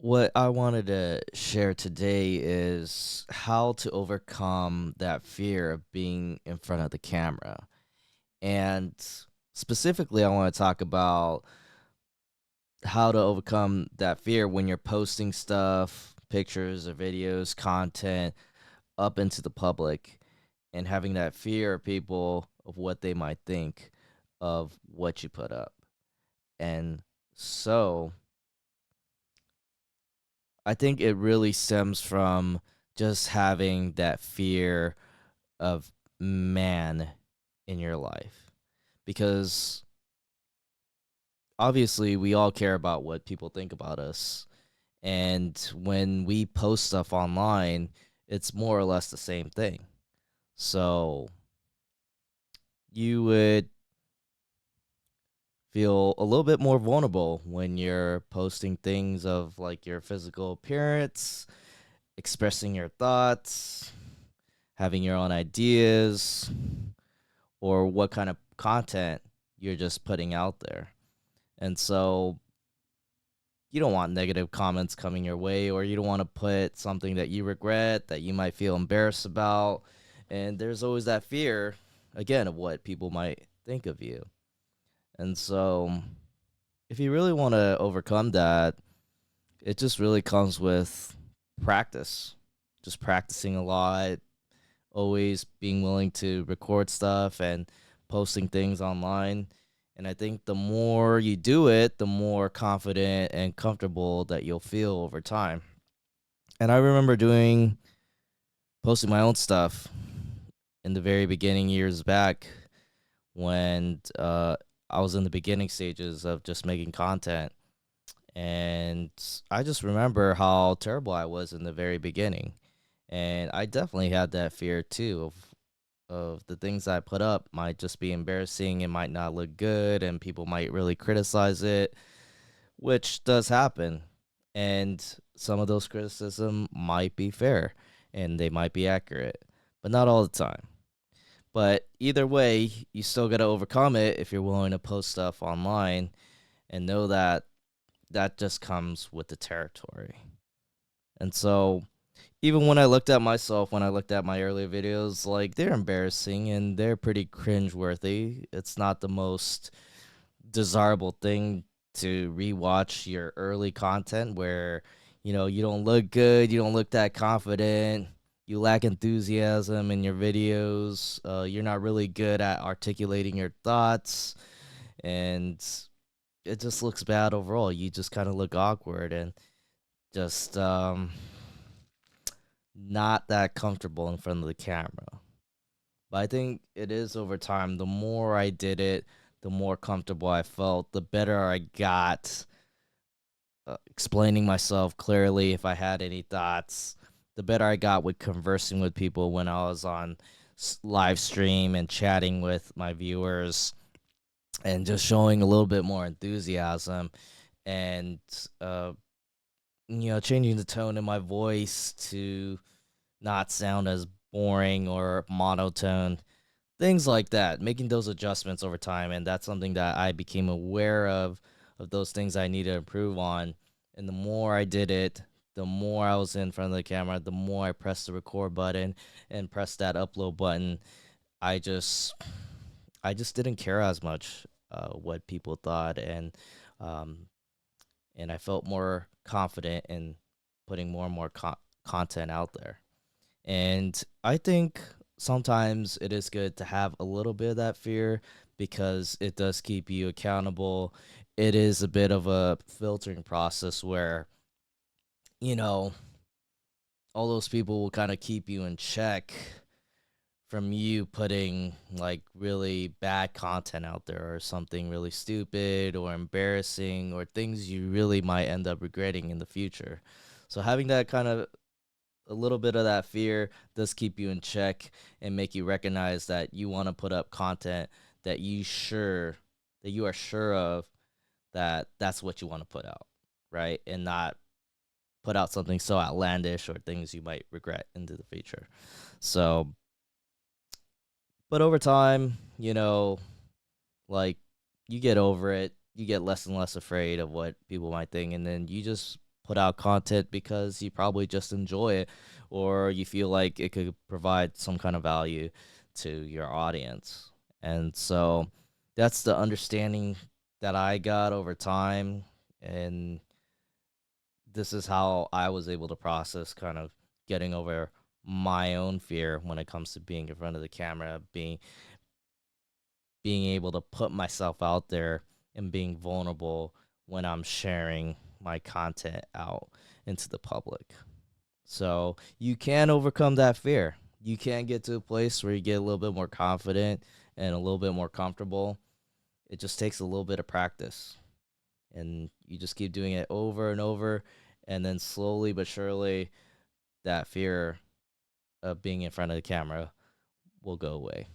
What I wanted to share today is how to overcome that fear of being in front of the camera. And specifically, I want to talk about how to overcome that fear when you're posting stuff, pictures or videos, content up into the public and having that fear of people of what they might think of what you put up. And so I think it really stems from just having that fear of man in your life. Because obviously, we all care about what people think about us. And when we post stuff online, it's more or less the same thing. So you would feel a little bit more vulnerable when you're posting things of like your physical appearance, expressing your thoughts, having your own ideas, or what kind of content you're just putting out there. And so you don't want negative comments coming your way, or you don't want to put something that you regret, that you might feel embarrassed about. And there's always that fear, again, of what people might think of you. And so if you really want to overcome that, it just really comes with practice, just practicing a lot, always being willing to record stuff and posting things online. And I think the more you do it, the more confident and comfortable that you'll feel over time. And I remember posting my own stuff in the very beginning years back when I was in the beginning stages of just making content. And I just remember how terrible I was in the very beginning. And I definitely had that fear too of the things I put up might just be embarrassing, it might not look good, and people might really criticize it, which does happen. And some of those criticism might be fair and they might be accurate, but not all the time. But either way, you still got to overcome it if you're willing to post stuff online and know that that just comes with the territory. And so even when I looked at myself, when I looked at my earlier videos, like they're embarrassing and they're pretty cringeworthy. It's not the most desirable thing to rewatch your early content where, you don't look good, you don't look that confident, you lack enthusiasm in your videos, you're not really good at articulating your thoughts, and it just looks bad overall. You just kind of look awkward and just not that comfortable in front of the camera. But I think it is over time. The more I did it, the more comfortable I felt, the better I got explaining myself clearly if I had any thoughts, the better I got with conversing with people when I was on live stream and chatting with my viewers and just showing a little bit more enthusiasm and changing the tone in my voice to not sound as boring or monotone, things like that, making those adjustments over time. And that's something that I became aware of those things I need to improve on. And the more I did it, the more I was in front of the camera, the more I pressed the record button and pressed that upload button. I just I just didn't care as much what people thought, um, and I felt more confident in putting more and more content out there. And I think sometimes it is good to have a little bit of that fear because it does keep you accountable. It is a bit of a filtering process where, you know, all those people will kind of keep you in check from you putting like really bad content out there or something really stupid or embarrassing or things you really might end up regretting in the future. So having that kind of a little bit of that fear does keep you in check and make you recognize that you want to put up content that you are sure of that that's what you want to put out, right? And not put out something so outlandish or things you might regret into the future. So, but over time, like you get over it, you get less and less afraid of what people might think, and then you just put out content because you probably just enjoy it, or you feel like it could provide some kind of value to your audience. And so that's the understanding that I got over time. And this is how I was able to process kind of getting over my own fear when it comes to being in front of the camera, being able to put myself out there and being vulnerable when I'm sharing my content out into the public. So you can overcome that fear. You can get to a place where you get a little bit more confident and a little bit more comfortable. It just takes a little bit of practice. And you just keep doing it over and over. And then slowly but surely, that fear of being in front of the camera will go away.